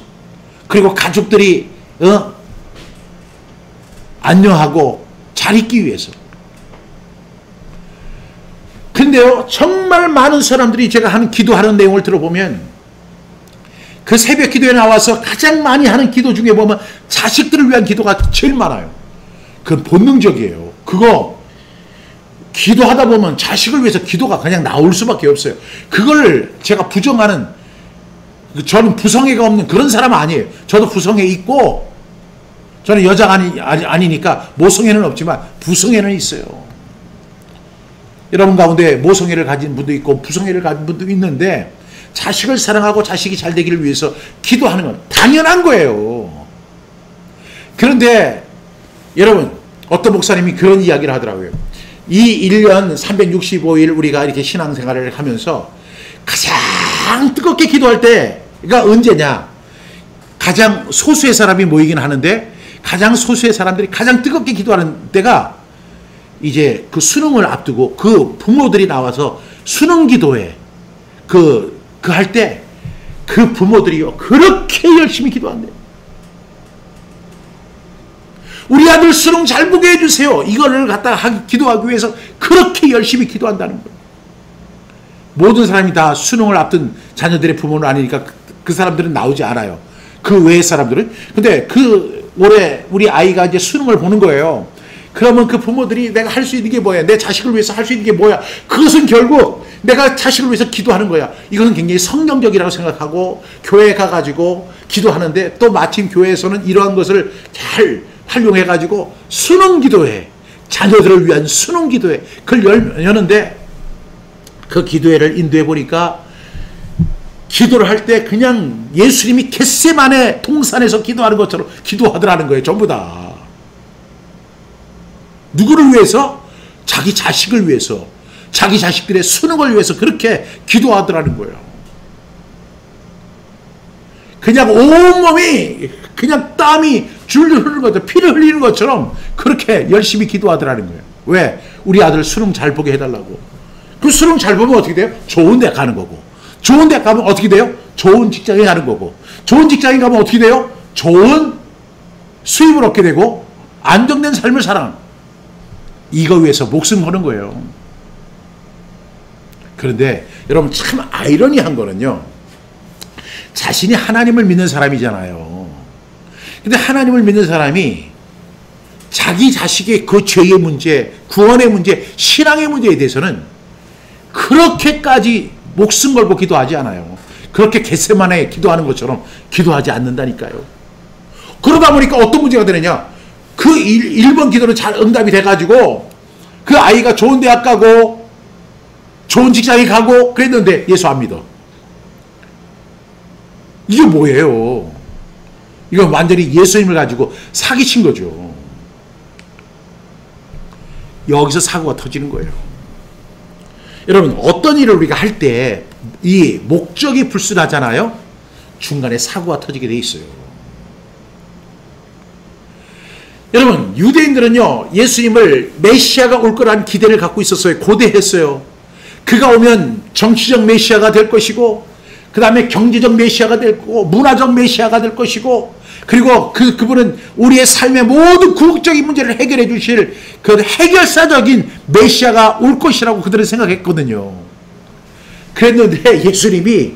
그리고 가족들이 안녕하고 잘 있기 위해서. 근데요, 정말 많은 사람들이 제가 하는 기도하는 내용을 들어보면 그 새벽 기도에 나와서 가장 많이 하는 기도 중에 보면 자식들을 위한 기도가 제일 많아요. 그건 본능적이에요. 그거 기도하다 보면 자식을 위해서 기도가 그냥 나올 수밖에 없어요. 그걸 제가 부정하는, 저는 부성애가 없는 그런 사람 아니에요. 저도 부성애 있고, 저는 여자가 아니니까 모성애는 없지만 부성애는 있어요. 여러분 가운데 모성애를 가진 분도 있고 부성애를 가진 분도 있는데 자식을 사랑하고 자식이 잘 되기를 위해서 기도하는 건 당연한 거예요. 그런데 여러분, 어떤 목사님이 그런 이야기를 하더라고요. 이 1년 365일 우리가 이렇게 신앙생활을 하면서 가장 뜨겁게 기도할 때가 언제냐? 가장 소수의 사람이 모이긴 하는데 가장 소수의 사람들이 가장 뜨겁게 기도하는 때가 이제 그 수능을 앞두고 그 부모들이 나와서 수능 기도회 할 때 그 부모들이요 그렇게 열심히 기도한대요. 우리 아들 수능 잘 보게 해주세요. 이거를 갖다가 기도하기 위해서 그렇게 열심히 기도한다는 거예요. 모든 사람이 다 수능을 앞둔 자녀들의 부모는 아니니까 그 사람들은 나오지 않아요. 그 외의 사람들은. 근데 올해 우리 아이가 이제 수능을 보는 거예요. 그러면 그 부모들이 내가 할 수 있는 게 뭐야? 내 자식을 위해서 할 수 있는 게 뭐야? 그것은 결국 내가 자식을 위해서 기도하는 거야. 이것은 굉장히 성경적이라고 생각하고 교회에 가가지고 기도하는데 또 마침 교회에서는 이러한 것을 잘 활용해가지고 수능 기도회, 자녀들을 위한 수능 기도회 그걸 여는데 그 기도회를 인도해 보니까 기도를 할 때 그냥 예수님이 겟세마네 동산에서 기도하는 것처럼 기도하더라는 거예요. 전부 다. 누구를 위해서? 자기 자식을 위해서, 자기 자식들의 수능을 위해서 그렇게 기도하더라는 거예요. 그냥 온몸이 그냥 땀이 줄줄 흐르는 것처럼 피를 흘리는 것처럼 그렇게 열심히 기도하더라는 거예요. 왜? 우리 아들 수능 잘 보게 해달라고. 그 수능 잘 보면 어떻게 돼요? 좋은 데 가는 거고, 좋은 데 가면 어떻게 돼요? 좋은 직장에 가는 거고, 좋은 직장에 가면 어떻게 돼요? 좋은 수입을 얻게 되고 안정된 삶을 살아가는, 이거 위해서 목숨 거는 거예요. 그런데 여러분 참 아이러니한 거는요, 자신이 하나님을 믿는 사람이잖아요. 근데 하나님을 믿는 사람이 자기 자식의 그 죄의 문제, 구원의 문제, 신앙의 문제에 대해서는 그렇게까지 목숨 걸고 기도하지 않아요. 그렇게 겟세마네 기도하는 것처럼 기도하지 않는다니까요. 그러다 보니까 어떤 문제가 되느냐, 그 1번 기도는 잘 응답이 돼가지고 그 아이가 좋은 대학 가고 좋은 직장에 가고 그랬는데 예수 안 믿어. 이게 뭐예요? 이건 완전히 예수님을 가지고 사기친 거죠. 여기서 사고가 터지는 거예요. 여러분 어떤 일을 우리가 할 때 이 목적이 불순하잖아요. 중간에 사고가 터지게 돼 있어요. 여러분 유대인들은요 예수님을 메시아가 올 거라는 기대를 갖고 있었어요. 고대했어요. 그가 오면 정치적 메시아가 될 것이고 그 다음에 경제적 메시아가 될 거고 문화적 메시아가 될 것이고 그리고 그분은 우리의 삶의 모든 궁극적인 문제를 해결해 주실 그 해결사적인 메시아가 올 것이라고 그들은 생각했거든요. 그랬는데 예수님이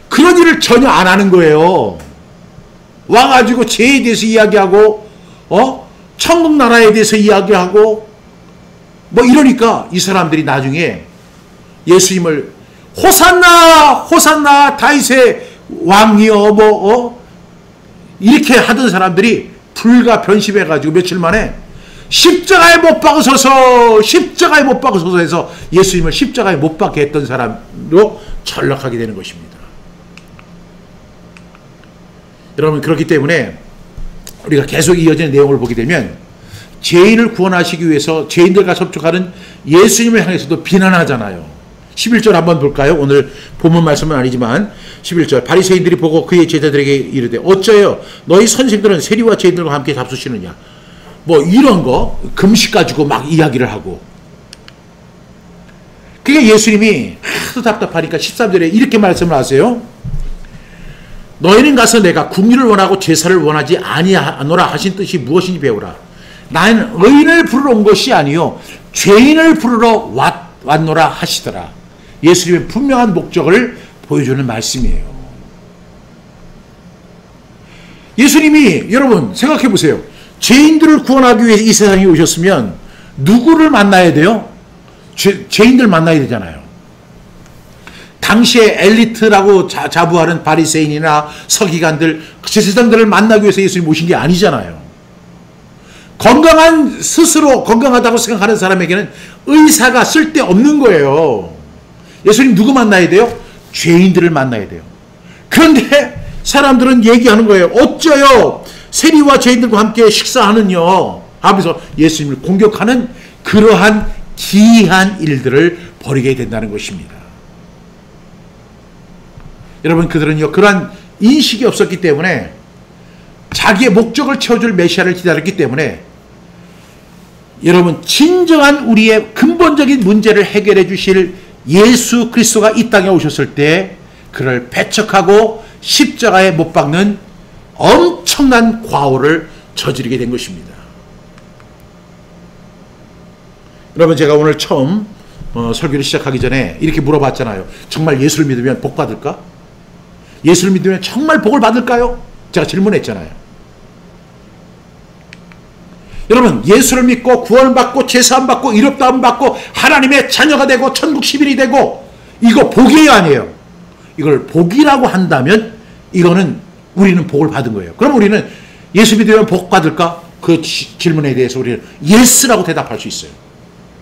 그런 일을 전혀 안 하는 거예요. 와가지고 죄에 대해서 이야기하고 천국 나라에 대해서 이야기하고 뭐 이러니까 이 사람들이 나중에 예수님을 호산나 호산나 다윗의 왕이여 이렇게 하던 사람들이 불과 변심해가지고 며칠 만에 십자가에 못 박으소서 십자가에 못 박으소서 해서 예수님을 십자가에 못 박게 했던 사람으로 전락하게 되는 것입니다. 여러분 그렇기 때문에 우리가 계속 이어지는 내용을 보게 되면 죄인을 구원하시기 위해서 죄인들과 접촉하는 예수님을 향해서도 비난하잖아요. 11절 한번 볼까요? 오늘 본문 말씀은 아니지만 11절 바리새인들이 보고 그의 제자들에게 이르되 어쩌여 너희 선생들은 세리와 죄인들과 함께 잡수시느냐. 뭐 이런 거 금식 가지고 막 이야기를 하고 그게 예수님이 하도 답답하니까 13절에 이렇게 말씀을 하세요. 너희는 가서 내가 궁리를 원하고 제사를 원하지 아니하노라 하신 뜻이 무엇인지 배우라. 나는 의인을 부르러 온 것이 아니요 죄인을 부르러 왔노라 하시더라. 예수님의 분명한 목적을 보여주는 말씀이에요. 예수님이 여러분 생각해 보세요. 죄인들을 구원하기 위해 이 세상에 오셨으면 누구를 만나야 돼요? 죄인들 만나야 되잖아요. 당시에 엘리트라고 자부하는 바리새인이나 서기관들, 제사장들을 만나기 위해서 예수님 오신 게 아니잖아요. 스스로 건강하다고 생각하는 사람에게는 의사가 쓸데없는 거예요. 예수님 누구 만나야 돼요? 죄인들을 만나야 돼요. 그런데 사람들은 얘기하는 거예요. 어쩌요 세리와 죄인들과 함께 식사하느냐 하면서 예수님을 공격하는 그러한 기이한 일들을 벌이게 된다는 것입니다. 여러분 그들은요 그러한 인식이 없었기 때문에 자기의 목적을 채워줄 메시아를 기다렸기 때문에 여러분, 진정한 우리의 근본적인 문제를 해결해 주실 예수 그리스도가 이 땅에 오셨을 때 그를 배척하고 십자가에 못 박는 엄청난 과오를 저지르게 된 것입니다. 여러분, 제가 오늘 처음 설교를 시작하기 전에 이렇게 물어봤잖아요. 정말 예수를 믿으면 복 받을까? 예수를 믿으면 정말 복을 받을까요? 제가 질문했잖아요. 여러분, 예수를 믿고 구원받고 제사함받고 이롭다함받고 하나님의 자녀가 되고 천국 시민이 되고 이거 복이 아니에요. 이걸 복이라고 한다면 이거는 우리는 복을 받은 거예요. 그럼 우리는 예수 믿으면 복 받을까? 그 질문에 대해서 우리는 예스라고 대답할 수 있어요.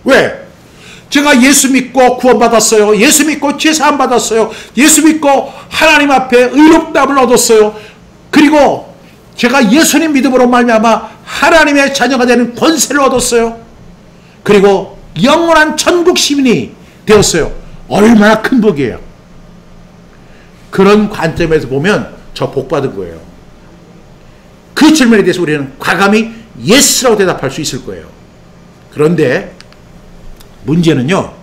왜? 제가 예수 믿고 구원받았어요. 예수 믿고 제사함 받았어요. 예수 믿고 하나님 앞에 의롭다함을 얻었어요. 그리고 제가 예수님 믿음으로 말미암아 하나님의 자녀가 되는 권세를 얻었어요. 그리고 영원한 천국 시민이 되었어요. 얼마나 큰 복이에요. 그런 관점에서 보면 저 복 받은 거예요. 그 질문에 대해서 우리는 과감히 예스라고 대답할 수 있을 거예요. 그런데 문제는요,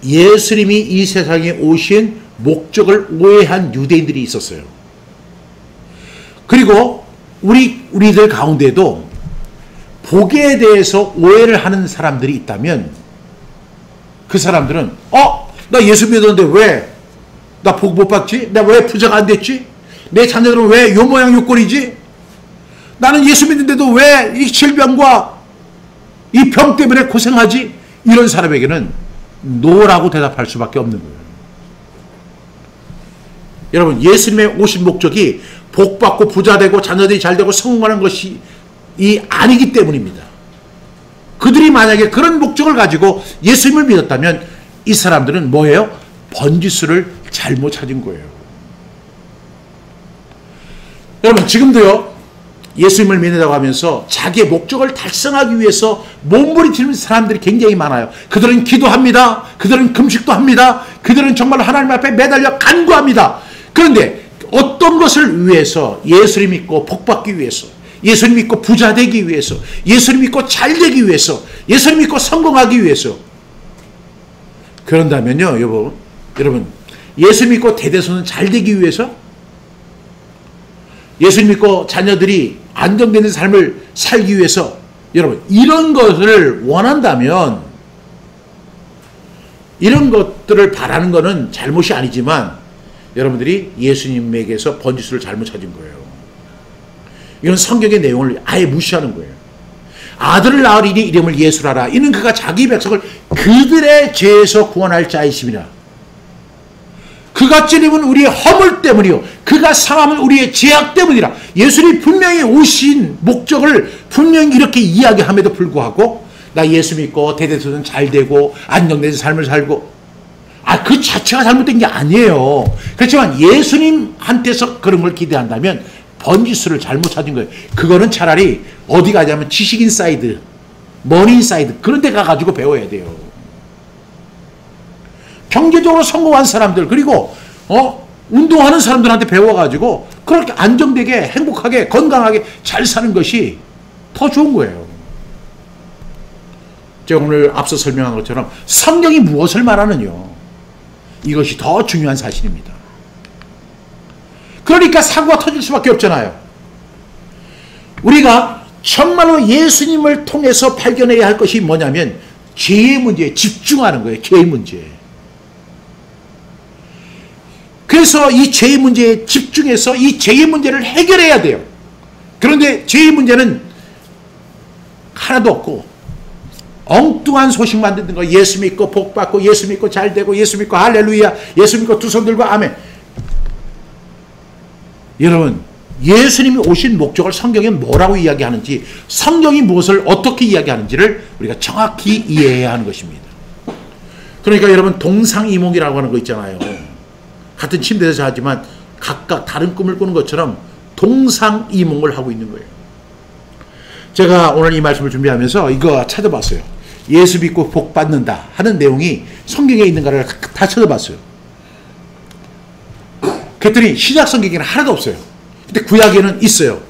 예수님이 이 세상에 오신 목적을 오해한 유대인들이 있었어요. 그리고 우리들 가운데도 복에 대해서 오해를 하는 사람들이 있다면 그 사람들은 나 예수 믿었는데 왜 나 복 못 받지? 나 왜 부자가 안 됐지? 내 자녀들은 왜 요 모양 요 꼴이지? 나는 예수 믿는데도 왜 이 질병과 이 병 때문에 고생하지? 이런 사람에게는 노라고 대답할 수밖에 없는 거예요. 여러분, 예수님의 오신 목적이 복받고 부자되고 자녀들이 잘되고 성공하는 것이 아니기 때문입니다. 그들이 만약에 그런 목적을 가지고 예수님을 믿었다면 이 사람들은 뭐예요? 번지수를 잘못 찾은 거예요. 여러분, 지금도요, 예수님을 믿는다고 하면서 자기의 목적을 달성하기 위해서 몸부림치는 사람들이 굉장히 많아요. 그들은 기도합니다. 그들은 금식도 합니다. 그들은 정말 하나님 앞에 매달려 간구합니다. 그런데 어떤 것을 위해서? 예수를 믿고 복받기 위해서, 예수를 믿고 부자 되기 위해서, 예수를 믿고 잘 되기 위해서, 예수를 믿고 성공하기 위해서. 그런다면요, 여러분, 예수 믿고 대대손은 잘 되기 위해서, 예수 믿고 자녀들이 안정되는 삶을 살기 위해서, 여러분, 이런 것을 원한다면, 이런 것들을 바라는 것은 잘못이 아니지만 여러분들이 예수님에게서 번지수를 잘못 찾은 거예요. 이건 성경의 내용을 아예 무시하는 거예요. 아들을 낳으리니 이름을 예수라라. 이는 그가 자기 백성을 그들의 죄에서 구원할 자이심이라. 그가 찔림은 우리의 허물 때문이요 그가 상함은 우리의 죄악 때문이라. 예수님이 분명히 오신 목적을 분명히 이렇게 이야기함에도 불구하고 나 예수 믿고 대대손은 잘 되고 안정된 삶을 살고, 그 자체가 잘못된 게 아니에요. 그렇지만 예수님한테서 그런 걸 기대한다면 번지수를 잘못 찾은 거예요. 그거는 차라리 어디 가냐면 지식인 사이드, 머니 사이드 그런 데 가가지고 배워야 돼요. 경제적으로 성공한 사람들, 그리고 운동하는 사람들한테 배워가지고 그렇게 안정되게 행복하게 건강하게 잘 사는 것이 더 좋은 거예요. 제가 오늘 앞서 설명한 것처럼 성경이 무엇을 말하느냐, 이것이 더 중요한 사실입니다. 그러니까 사고가 터질 수밖에 없잖아요. 우리가 정말로 예수님을 통해서 발견해야 할 것이 뭐냐면 죄의 문제에 집중하는 거예요. 죄의 문제. 그래서 이 죄의 문제에 집중해서 이 죄의 문제를 해결해야 돼요. 그런데 죄의 문제는 하나도 없고 엉뚱한 소식만 듣는 거. 예수 믿고 복 받고, 예수 믿고 잘 되고, 예수 믿고 할렐루야, 예수 믿고 두 손 들고 아멘. 여러분, 예수님이 오신 목적을 성경에 뭐라고 이야기하는지, 성경이 무엇을 어떻게 이야기하는지를 우리가 정확히 이해해야 하는 것입니다. 그러니까 여러분, 동상이몽이라고 하는 거 있잖아요. 같은 침대에서 자지만 각각 다른 꿈을 꾸는 것처럼 동상이몽을 하고 있는 거예요. 제가 오늘 이 말씀을 준비하면서 이거 찾아봤어요. 예수 믿고 복 받는다 하는 내용이 성경에 있는가를 다 찾아봤어요. 그랬더니 신약 성경에는 하나도 없어요. 근데 구약에는 있어요.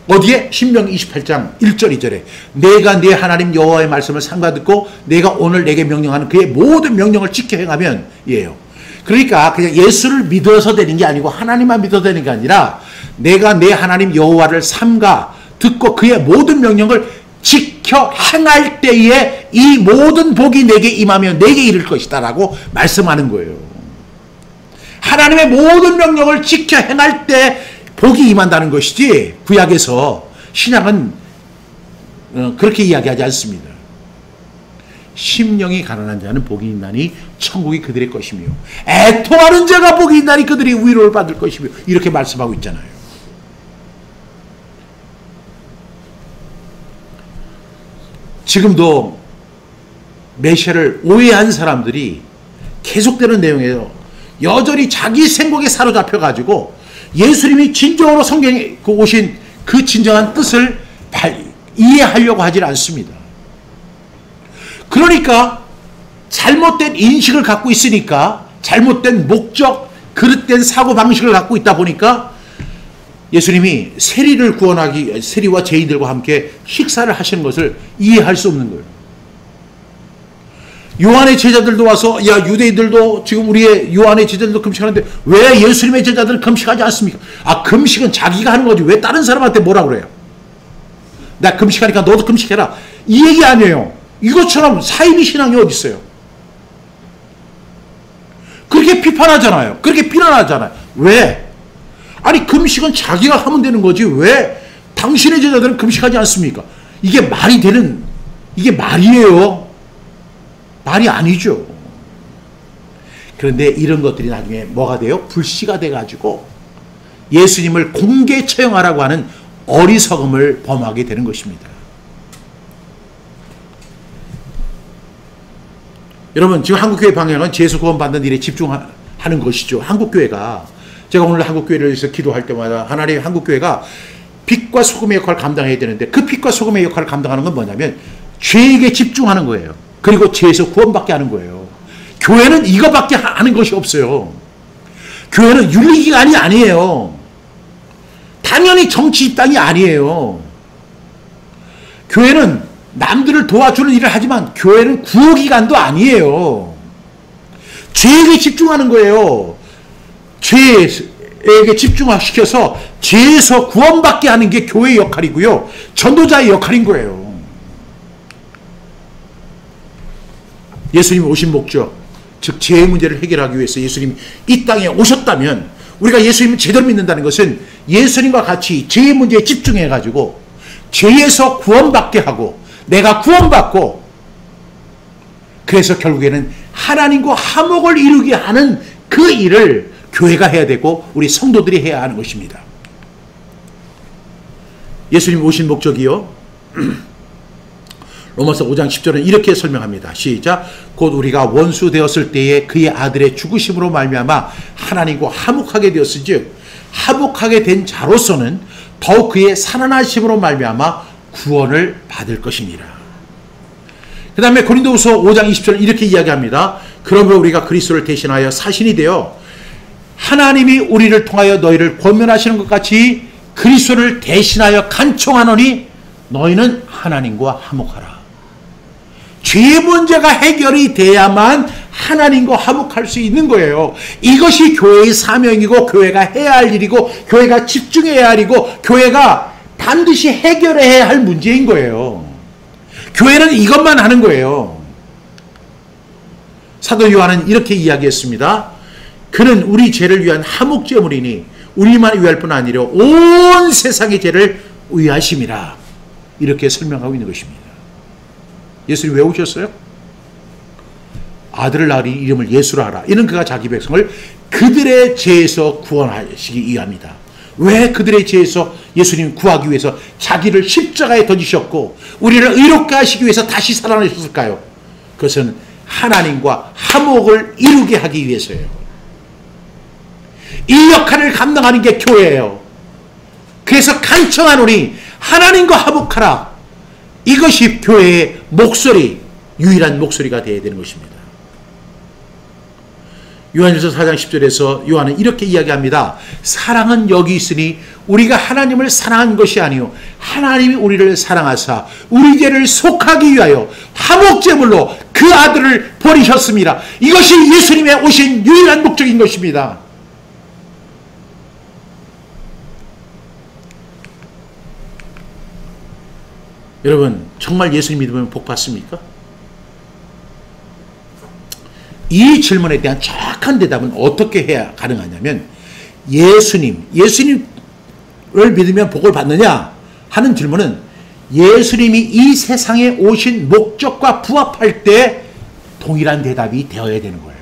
어디에? 신명기 28장 1절 2절에 내가 네 하나님 여호와의 말씀을 삼가 듣고 내가 오늘 내게 명령하는 그의 모든 명령을 지켜 행하면 이에요. 그러니까 그냥 예수를 믿어서 되는 게 아니고 하나님만 믿어서 되는 게 아니라 내가 내 하나님 여호와를 삼가 듣고 그의 모든 명령을 지켜 행할 때에 이 모든 복이 내게 임하며 내게 이를 것이다 라고 말씀하는 거예요. 하나님의 모든 명령을 지켜 행할 때 복이 임한다는 것이지 구약에서 신약은 그렇게 이야기하지 않습니다. 심령이 가난한 자는 복이 있나니 천국이 그들의 것이며 애통하는 자가 복이 있나니 그들이 위로를 받을 것이며 이렇게 말씀하고 있잖아요. 지금도 메시아를 오해한 사람들이 계속되는 내용이에요. 여전히 자기 생각에 사로잡혀가지고 예수님이 진정으로 성경에 오신 그 진정한 뜻을 이해하려고 하질 않습니다. 그러니까 잘못된 인식을 갖고 있으니까 잘못된 목적, 그릇된 사고방식을 갖고 있다 보니까 예수님이 세리와 죄인들과 함께 식사를 하시는 것을 이해할 수 없는 거예요. 요한의 제자들도 와서 야 유대인들도 지금 우리의 요한의 제자들도 금식하는데 왜 예수님의 제자들은 금식하지 않습니까? 아 금식은 자기가 하는 거지 왜 다른 사람한테 뭐라 그래요? 나 금식하니까 너도 금식해라 이 얘기 아니에요. 이것처럼 사이비 신앙이 어디 있어요? 그렇게 비판하잖아요. 그렇게 비난하잖아요. 왜? 아니 금식은 자기가 하면 되는 거지 왜 당신의 제자들은 금식하지 않습니까? 이게 말이 되는 이게 말이에요. 말이 아니죠. 그런데 이런 것들이 나중에 뭐가 돼요? 불씨가 돼가지고 예수님을 공개 처형하라고 하는 어리석음을 범하게 되는 것입니다. 여러분 지금 한국교회 방향은 죄에서 구원받는 일에 집중하는 것이죠. 한국교회가 제가 오늘 한국교회를 위해서 기도할 때마다 하나님 한국교회가 빛과 소금의 역할을 감당해야 되는데 그 빛과 소금의 역할을 감당하는 건 뭐냐면 죄에게 집중하는 거예요. 그리고 죄에서 구원받게 하는 거예요. 교회는 이거밖에 하는 것이 없어요. 교회는 윤리기관이 아니에요. 당연히 정치 입당이 아니에요. 교회는 남들을 도와주는 일을 하지만 교회는 구호기관도 아니에요. 죄에게 집중하는 거예요. 죄에게 집중시켜서 죄에서 구원받게 하는 게 교회의 역할이고요. 전도자의 역할인 거예요. 예수님이 오신 목적, 즉 죄의 문제를 해결하기 위해서 예수님이 이 땅에 오셨다면 우리가 예수님을 제대로 믿는다는 것은 예수님과 같이 죄의 문제에 집중해가지고 죄에서 구원받게 하고 내가 구원받고 그래서 결국에는 하나님과 화목을 이루게 하는 그 일을 교회가 해야 되고 우리 성도들이 해야 하는 것입니다. 예수님 오신 목적이요. 로마서 5장 10절은 이렇게 설명합니다. 시작. 곧 우리가 원수 되었을 때에 그의 아들의 죽으심으로 말미암아 하나님과 화목하게 되었은즉 화목하게 된 자로서는 더욱 그의 살아나심으로 말미암아 구원을 받을 것입니다. 그 다음에 고린도후서 5장 20절은 이렇게 이야기합니다. 그러므로 우리가 그리스도를 대신하여 사신이 되어 하나님이 우리를 통하여 너희를 권면하시는 것 같이 그리스도를 대신하여 간청하노니 너희는 하나님과 화목하라. 죄의 문제가 해결이 돼야만 하나님과 화목할 수 있는 거예요. 이것이 교회의 사명이고 교회가 해야 할 일이고 교회가 집중해야 할 일이고 교회가 반드시 해결해야 할 문제인 거예요. 교회는 이것만 하는 거예요. 사도 요한은 이렇게 이야기했습니다. 그는 우리 죄를 위한 화목제물이니 우리만 위할 뿐 아니라 온 세상의 죄를 위하심이라. 이렇게 설명하고 있는 것입니다. 예수님 왜 오셨어요? 아들을 낳으리 이름을 예수라 하라. 이는 그가 자기 백성을 그들의 죄에서 구원하시기 위함이다. 왜 그들의 죄에서 예수님 구하기 위해서 자기를 십자가에 던지셨고 우리를 의롭게 하시기 위해서 다시 살아나셨을까요? 그것은 하나님과 화목을 이루게 하기 위해서예요. 이 역할을 감당하는 게 교회예요. 그래서 간청하노니 하나님과 화목하라. 이것이 교회의 목소리, 유일한 목소리가 되어야 되는 것입니다. 요한일서 4장 10절에서 요한은 이렇게 이야기합니다. 사랑은 여기 있으니 우리가 하나님을 사랑한 것이 아니요 하나님이 우리를 사랑하사 우리 죄를 속하기 위하여 화목제물로 그 아들을 버리셨습니다. 이것이 예수님의 오신 유일한 목적인 것입니다. 여러분, 정말 예수님 믿으면 복 받습니까? 이 질문에 대한 정확한 대답은 어떻게 해야 가능하냐면, 예수님을 믿으면 복을 받느냐 하는 질문은 예수님이 이 세상에 오신 목적과 부합할 때 동일한 대답이 되어야 되는 거예요.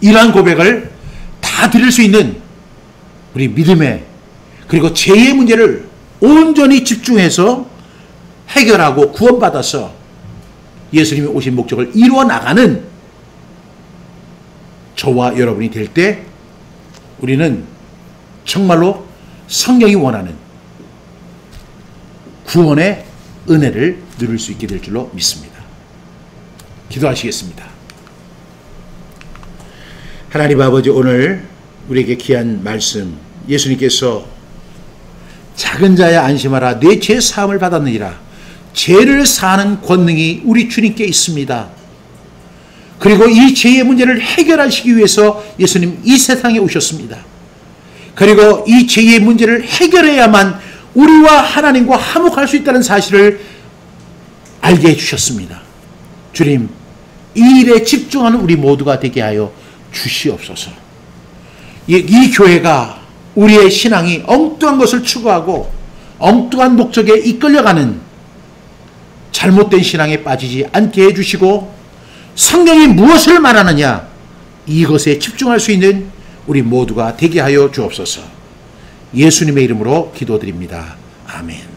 이러한 고백을 다 드릴 수 있는 우리 믿음의, 그리고 죄의 문제를 온전히 집중해서 해결하고 구원받아서 예수님이 오신 목적을 이루어 나가는 저와 여러분이 될 때 우리는 정말로 성경이 원하는 구원의 은혜를 누릴 수 있게 될 줄로 믿습니다. 기도하시겠습니다. 하나님 아버지, 오늘 우리에게 귀한 말씀, 예수님께서 작은 자야 안심하라, 내 죄 사함을 받았느니라. 죄를 사하는 권능이 우리 주님께 있습니다. 그리고 이 죄의 문제를 해결하시기 위해서 예수님 이 세상에 오셨습니다. 그리고 이 죄의 문제를 해결해야만 우리와 하나님과 화목할 수 있다는 사실을 알게 해주셨습니다. 주님, 이 일에 집중하는 우리 모두가 되게 하여 주시옵소서. 이 교회가 우리의 신앙이 엉뚱한 것을 추구하고 엉뚱한 목적에 이끌려가는 잘못된 신앙에 빠지지 않게 해주시고, 성경이 무엇을 말하느냐 이것에 집중할 수 있는 우리 모두가 되게 하여 주옵소서. 예수님의 이름으로 기도드립니다. 아멘.